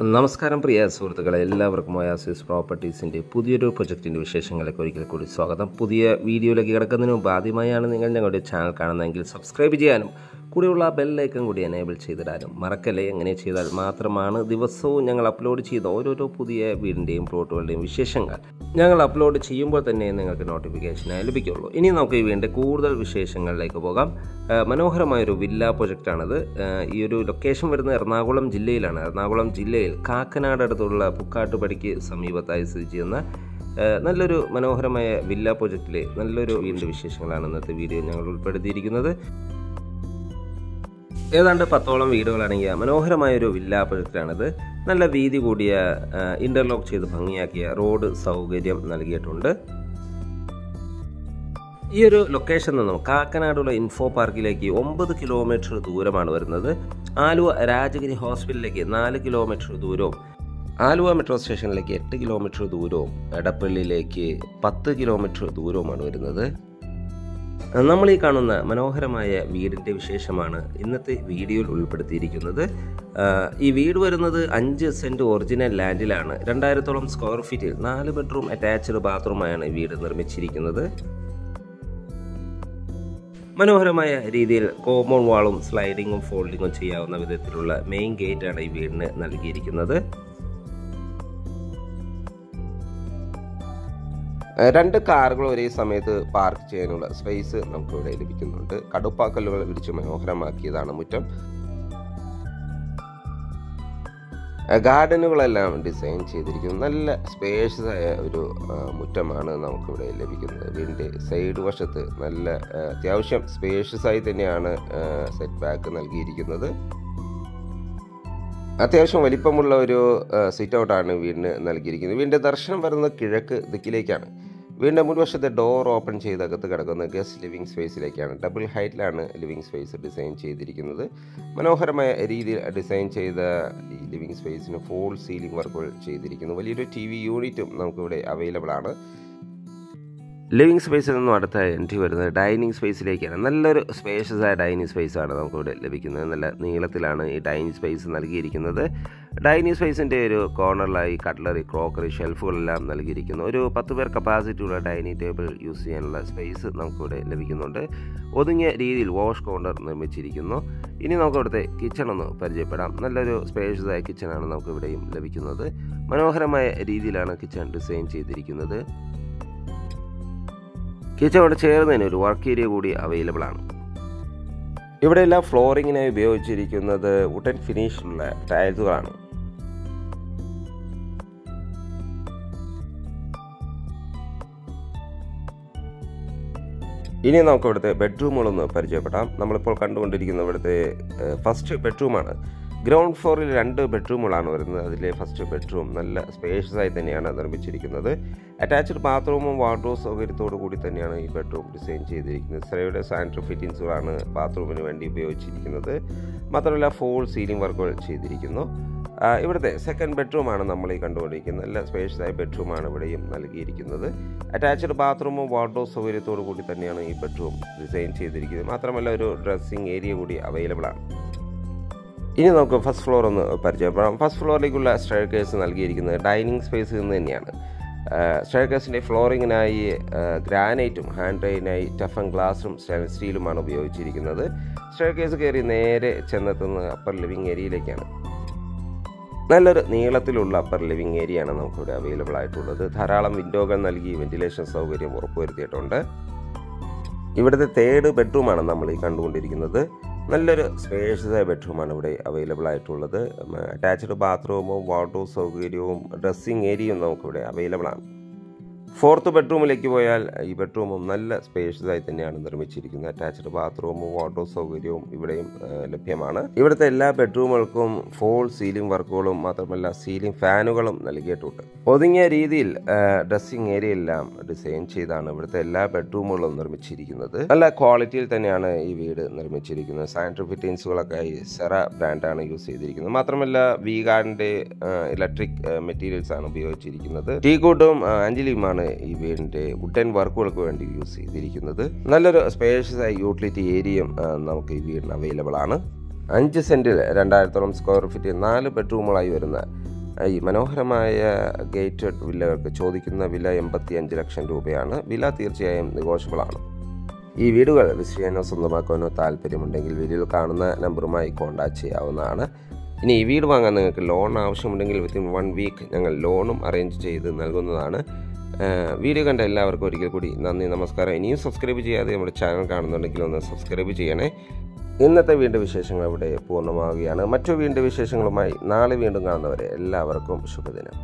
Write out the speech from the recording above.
നമസ്കാരം പ്രിയ സുഹൃത്തുക്കളെ, എല്ലാവർക്കും ഒയാസിസ് പ്രോപ്പർട്ടീസിൻ്റെ പുതിയൊരു പ്രൊജക്റ്റിൻ്റെ വിശേഷങ്ങളിലേക്ക് ഒരിക്കൽ കൂടി സ്വാഗതം. പുതിയ വീഡിയോയിലേക്ക് കിടക്കുന്നതിന് മുമ്പ് ആദ്യമായാണ് നിങ്ങൾ ഞങ്ങളുടെ ചാനൽ കാണുന്നതെങ്കിൽ സബ്സ്ക്രൈബ് ചെയ്യാനും കൂടെയുള്ള ബെല്ലൈക്കൺ കൂടി എനേബിൾ ചെയ്തിടാനും മറക്കല്ലേ. എങ്ങനെ ചെയ്താൽ മാത്രമാണ് ദിവസവും ഞങ്ങൾ അപ്ലോഡ് ചെയ്ത ഓരോരോ പുതിയ വീടിൻ്റെയും പ്ലോട്ടുകളുടെയും വിശേഷങ്ങൾ ഞങ്ങൾ അപ്ലോഡ് ചെയ്യുമ്പോൾ തന്നെ നിങ്ങൾക്ക് നോട്ടിഫിക്കേഷനായി ലഭിക്കുള്ളൂ. ഇനി നമുക്ക് ഈ വീടിൻ്റെ കൂടുതൽ വിശേഷങ്ങളിലേക്ക് പോകാം. മനോഹരമായൊരു വില്ല പ്രൊജക്റ്റാണിത്. ഈ ഒരു ലൊക്കേഷൻ വരുന്നത് എറണാകുളം ജില്ലയിലാണ്. എറണാകുളം ജില്ലയിൽ കാക്കനാട് അടുത്തുള്ള പുക്കാട്ടുപടിക്ക് സമീപത്തായി സ്ഥിതി ചെയ്യുന്ന നല്ലൊരു മനോഹരമായ വില്ല പ്രൊജക്റ്റിലെ നല്ലൊരു വീടിൻ്റെ വിശേഷങ്ങളാണ് ഇന്നത്തെ വീഡിയോ ഞങ്ങൾ ഉൾപ്പെടുത്തിയിരിക്കുന്നത്. ഏതാണ്ട് 10ഓളം വീടുകളടങ്ങിയ മനോഹരമായൊരു വില്ല പ്രൊജക്റ്റാണിത്. നല്ല വീതി കൂടിയ ഇൻ്റർലോക്ക് ചെയ്ത് ഭംഗിയാക്കിയ റോഡ് സൗകര്യം നൽകിയിട്ടുണ്ട്. ഈ ഒരു ലൊക്കേഷൻ നിന്നും കാക്കനാടുള്ള ഇൻഫോ പാർക്കിലേക്ക് 9 കിലോമീറ്റർ ദൂരമാണ് വരുന്നത്. ആലുവ രാജഗിരി ഹോസ്പിറ്റലിലേക്ക് 4 കിലോമീറ്റർ ദൂരവും, ആലുവ മെട്രോ സ്റ്റേഷനിലേക്ക് 8 കിലോമീറ്റർ ദൂരവും, എടപ്പള്ളിയിലേക്ക് 10 കിലോമീറ്റർ ദൂരവുമാണ് വരുന്നത്. നമ്മൾ ഈ കാണുന്ന മനോഹരമായ വീടിൻ്റെ വിശേഷമാണ് ഇന്നത്തെ വീഡിയോയിൽ ഉൾപ്പെടുത്തിയിരിക്കുന്നത്. ഈ വീട് വരുന്നത് 5 സെൻറ്റ് ഒറിജിനൽ ലാൻഡിലാണ്. 2000ഓളം സ്ക്വയർ ഫീറ്റിൽ 4 ബെഡ്റൂം അറ്റാച്ച്ഡ് ബാത്റൂമായാണ് ഈ വീട് നിർമ്മിച്ചിരിക്കുന്നത്. മനോഹരമായ രീതിയിൽ കോമ്പൗണ്ട് വാളും സ്ലൈഡിങ്ങും ഫോൾഡിങ്ങും ചെയ്യാവുന്ന വിധത്തിലുള്ള മെയിൻ ഗേറ്റാണ് ഈ വീടിന് നൽകിയിരിക്കുന്നത്. 2 കാറുകൾ ഒരേ സമയത്ത് പാർക്ക് ചെയ്യാനുള്ള സ്പേസ് നമുക്കിവിടെ ലഭിക്കുന്നുണ്ട്. കടുപ്പാക്കല്ലുകൾ വിരിച്ച് മനോഹരമാക്കിയതാണ് മുറ്റം. ഗാർഡനുകളെല്ലാം ഡിസൈൻ ചെയ്തിരിക്കുന്നു. നല്ല സ്പേഷ്യസ് ആയ ഒരു മുറ്റമാണ് നമുക്കിവിടെ ലഭിക്കുന്നത്. വീടിൻ്റെ സൈഡ് വശത്ത് നല്ല അത്യാവശ്യം സ്പേഷ്യസ് ആയി തന്നെയാണ് സെറ്റ് ബാക്ക് നൽകിയിരിക്കുന്നത്. അത്യാവശ്യം വലിപ്പമുള്ള ഒരു സിറ്റ് ഔട്ടാണ് വീടിന് നൽകിയിരിക്കുന്നത്. വീടിൻ്റെ ദർശനം വരുന്നത് കിഴക്ക് ദിക്കിലേക്കാണ്. വീടിൻ്റെ മുൻവശത്തെ ഡോർ ഓപ്പൺ ചെയ്ത് അകത്ത് കിടക്കുന്ന ഗസ്റ്റ് ലിവിംഗ് സ്പേസിലേക്കാണ്. ഡബിൾ ഹൈറ്റിലാണ് ലിവിംഗ് സ്പേസ് ഡിസൈൻ ചെയ്തിരിക്കുന്നത്. മനോഹരമായ രീതിയിൽ ഡിസൈൻ ചെയ്ത ഈ ലിവിംഗ് സ്പേസിന് ഫോൾ സീലിംഗ് വർക്കുകൾ ചെയ്തിരിക്കുന്നു. വലിയൊരു TV യൂണിറ്റും നമുക്കിവിടെ അവൈലബിൾ ആണ്. ലിവിംഗ് സ്പേസിൽ നിന്നും അടുത്ത എൻട്രി വരുന്നത് ഡൈനിങ് സ്പേസിലേക്കാണ്. നല്ലൊരു സ്പേഷ്യസ് ആയ ഡൈനിങ് സ്പേസാണ് നമുക്കിവിടെ ലഭിക്കുന്നത്. നല്ല നീളത്തിലാണ് ഈ ഡൈനിങ് സ്പേസ് നൽകിയിരിക്കുന്നത്. ഡൈനിങ് സ്പേസിൻ്റെ ഒരു കോർണറിലായി കട്ട്ലറി, ക്രോക്കറി, ഷെൽഫുകളെല്ലാം നൽകിയിരിക്കുന്നു. ഒരു 10 പേർ കപ്പാസിറ്റിയുള്ള ഡൈനിങ് ടേബിൾ യൂസ് ചെയ്യാനുള്ള സ്പേസ് നമുക്കിവിടെ ലഭിക്കുന്നുണ്ട്. ഒതുങ്ങിയ രീതിയിൽ വാഷ് കൗണ്ടർ നിർമ്മിച്ചിരിക്കുന്നു. ഇനി നമുക്ക് ഇവിടുത്തെ കിച്ചൺ ഒന്ന് പരിചയപ്പെടാം. നല്ലൊരു സ്പേഷ്യസ് ആയ കിച്ചണാണ് നമുക്കിവിടെയും ലഭിക്കുന്നത്. മനോഹരമായ രീതിയിലാണ് കിച്ചൺ ഡിസൈൻ ചെയ്തിരിക്കുന്നത്. കിച്ചണോട് ചേർന്നതിന് ഒരു വർക്ക് ഏരിയ കൂടി അവൈലബിൾ ആണ്. ഇവിടെ എല്ലാം ഫ്ലോറിങ്ങിനായി ഉപയോഗിച്ചിരിക്കുന്നത് വുഡൻ ഫിനിഷിലുള്ള ടൈൽസുകളാണ്. ഇനി നമുക്ക് ഇവിടുത്തെ ബെഡ്റൂമുകളൊന്ന് പരിചയപ്പെടാം. നമ്മളിപ്പോൾ കണ്ടുകൊണ്ടിരിക്കുന്ന ഇവിടുത്തെ ഫസ്റ്റ് ബെഡ്റൂമാണ്. ഗ്രൗണ്ട് ഫ്ലോറിൽ 2 ബെഡ്റൂമുകളാണ് വരുന്നത്. അതിലെ ഫസ്റ്റ് ബെഡ്റൂം നല്ല സ്പേഷ്യസ് ആയി തന്നെയാണ് നിർമ്മിച്ചിരിക്കുന്നത്. അറ്റാച്ച്ഡ് ബാത്റൂമും വാർഡ്രോബ് സൗകര്യത്തോടു കൂടി തന്നെയാണ് ഈ ബെഡ്റൂം ഡിസൈൻ ചെയ്തിരിക്കുന്നത്. സെറയുടെ സാനിറ്ററി ഫിറ്റിംഗ്സുകളാണ് ബാത്റൂമിന് വേണ്ടി ഉപയോഗിച്ചിരിക്കുന്നത്. മാത്രമല്ല ഫോൾ സീലിംഗ് വർക്കുകൾ ചെയ്തിരിക്കുന്നു. ഇവിടുത്തെ സെക്കൻഡ് ബെഡ്റൂമാണ് നമ്മൾ ഈ കണ്ടുകൊണ്ടിരിക്കുന്നത്. നല്ല സ്പേഷ്യസ് ആയ ബെഡ്റൂമാണ് ഇവിടെയും നൽകിയിരിക്കുന്നത്. അറ്റാച്ച്ഡ് ബാത്റൂമും വാർഡ്രോബ് സൗകര്യത്തോടു കൂടി തന്നെയാണ് ഈ ബെഡ്റൂം ഡിസൈൻ ചെയ്തിരിക്കുന്നത്. മാത്രമല്ല ഒരു ഡ്രസ്സിംഗ് ഏരിയ കൂടി അവൈലബിൾ ആണ്. ഇനി നമുക്ക് ഫസ്റ്റ് ഫ്ലോർ ഒന്ന് പരിചയപ്പെടാം. ഫസ്റ്റ് ഫ്ലോറിലേക്കുള്ള സ്റ്റെയർകേസ് നൽകിയിരിക്കുന്നത് ഡൈനിങ് സ്പേസിൽ നിന്ന് തന്നെയാണ്. സ്റ്റെയർകേസിൻ്റെ ഫ്ലോറിങ്ങിനായി ഗ്രാനൈറ്റും ഹാൻഡ് ഡ്രൈനായി ടഫൻ ഗ്ലാസും സ്റ്റെയിൻലെസ് സ്റ്റീലുമാണ് ഉപയോഗിച്ചിരിക്കുന്നത്. സ്റ്റെയർകേസ് കയറി നേരെ ചെന്നെത്തുന്നത് അപ്പർ ലിവിംഗ് ഏരിയയിലേക്കാണ്. നല്ലൊരു നീളത്തിലുള്ള അപ്പർ ലിവിംഗ് ഏരിയയാണ് നമുക്കിവിടെ അവൈലബിൾ ആയിട്ടുള്ളത്. ധാരാളം വിൻഡോകൾ നൽകി വെന്റിലേഷൻ സൗകര്യം ഉറപ്പുവരുത്തിയിട്ടുണ്ട്. ഇവിടുത്തെ തേർഡ് ബെഡ്റൂമാണ് നമ്മൾ ഈ കണ്ടുകൊണ്ടിരിക്കുന്നത്. നല്ലൊരു സ്പേഷ്യസ് ആയ ബെഡ്റൂമാണ് ഇവിടെ അവൈലബിൾ ആയിട്ടുള്ളത്. അറ്റാച്ച്ഡ് ബാത്റൂമും വാർഡ്രോബ് സൗകര്യവും ഡ്രസ്സിംഗ് ഏരിയയും നമുക്കിവിടെ അവൈലബിൾ ആണ്. ഫോർത്ത് ബെഡ്റൂമിലേക്ക് പോയാൽ ഈ ബെഡ്റൂമും നല്ല സ്പേഷ്യസ് ആയി തന്നെയാണ് നിർമ്മിച്ചിരിക്കുന്നത്. അറ്റാച്ച്ഡ് ബാത്റൂമും വാർഡ്രോബ് സൗകര്യവും ഇവിടെയും ലഭ്യമാണ്. ഇവിടുത്തെ എല്ലാ ബെഡ്റൂമുകൾക്കും ഫോൾ സീലിംഗ് വർക്കുകളും മാത്രമല്ല സീലിംഗ് ഫാനുകളും നൽകിയിട്ടുണ്ട്. ഒതുങ്ങിയ രീതിയിൽ ഡ്രസ്സിംഗ് ഏരിയ എല്ലാം ഡിസൈൻ ചെയ്താണ് ഇവിടുത്തെ എല്ലാ ബെഡ്റൂമുകളും നിർമ്മിച്ചിരിക്കുന്നത്. നല്ല ക്വാളിറ്റിയിൽ തന്നെയാണ് ഈ വീട് നിർമ്മിച്ചിരിക്കുന്നത്. സാനിറ്ററി ഫിറ്റിംഗ്സുകളൊക്കെ സെറ ബ്രാൻഡാണ് യൂസ് ചെയ്തിരിക്കുന്നത്. മാത്രമല്ല വീഗാർഡിൻ്റെ ഇലക്ട്രിക് മെറ്റീരിയൽസ് ആണ് ഉപയോഗിച്ചിരിക്കുന്നത്. ടീക്കൂട്ടും അഞ്ജലിയുമാണ് ഈ വീടിൻ്റെ വുഡൻ വർക്കുകൾക്ക് വേണ്ടി യൂസ് ചെയ്തിരിക്കുന്നത്. നല്ലൊരു സ്പേഷ്യസ് ആയ യൂട്ടിലിറ്റി ഏരിയയും നമുക്ക് ഈ വീടിന് അവൈലബിൾ ആണ്. 5 സെൻറ്റിൽ 2000ഓളം സ്ക്വയർ ഫീറ്റ് 4 ബെഡ്റൂമുകളായി വരുന്ന ഈ മനോഹരമായ ഗേറ്റഡ് വില്ലകൾക്ക് ചോദിക്കുന്ന വില 85 ലക്ഷം രൂപയാണ്. വില തീർച്ചയായും നെഗോഷ്യബിളാണ്. ഈ വീടുകൾ വിസിറ്റ് ചെയ്യാനോ സ്വന്തമാക്കാനോ താല്പര്യമുണ്ടെങ്കിൽ വീഡിയോയിൽ കാണുന്ന നമ്പറുമായി കോൺടാക്റ്റ് ചെയ്യാവുന്നതാണ്. ഇനി ഈ വീട് വാങ്ങാൻ നിങ്ങൾക്ക് ലോൺ ആവശ്യമുണ്ടെങ്കിൽ വിത്തിൻ 1 വീക്ക് ഞങ്ങൾ ലോണും അറേഞ്ച് ചെയ്ത് നൽകുന്നതാണ്. വീഡിയോ കണ്ട എല്ലാവർക്കും ഒരിക്കൽ കൂടി നന്ദി, നമസ്കാരം. ഇനിയും സബ്സ്ക്രൈബ് ചെയ്യാതെ നമ്മുടെ ചാനൽ കാണുന്നുണ്ടെങ്കിൽ ഒന്ന് സബ്സ്ക്രൈബ് ചെയ്യണേ. ഇന്നത്തെ വീണ്ടും വിശേഷങ്ങൾ ഇവിടെ പൂർണ്ണമാവുകയാണ്. മറ്റു വീണ്ടും വിശേഷങ്ങളുമായി നാളെ വീണ്ടും കാണുന്നവരെ എല്ലാവർക്കും ശുഭദിനം.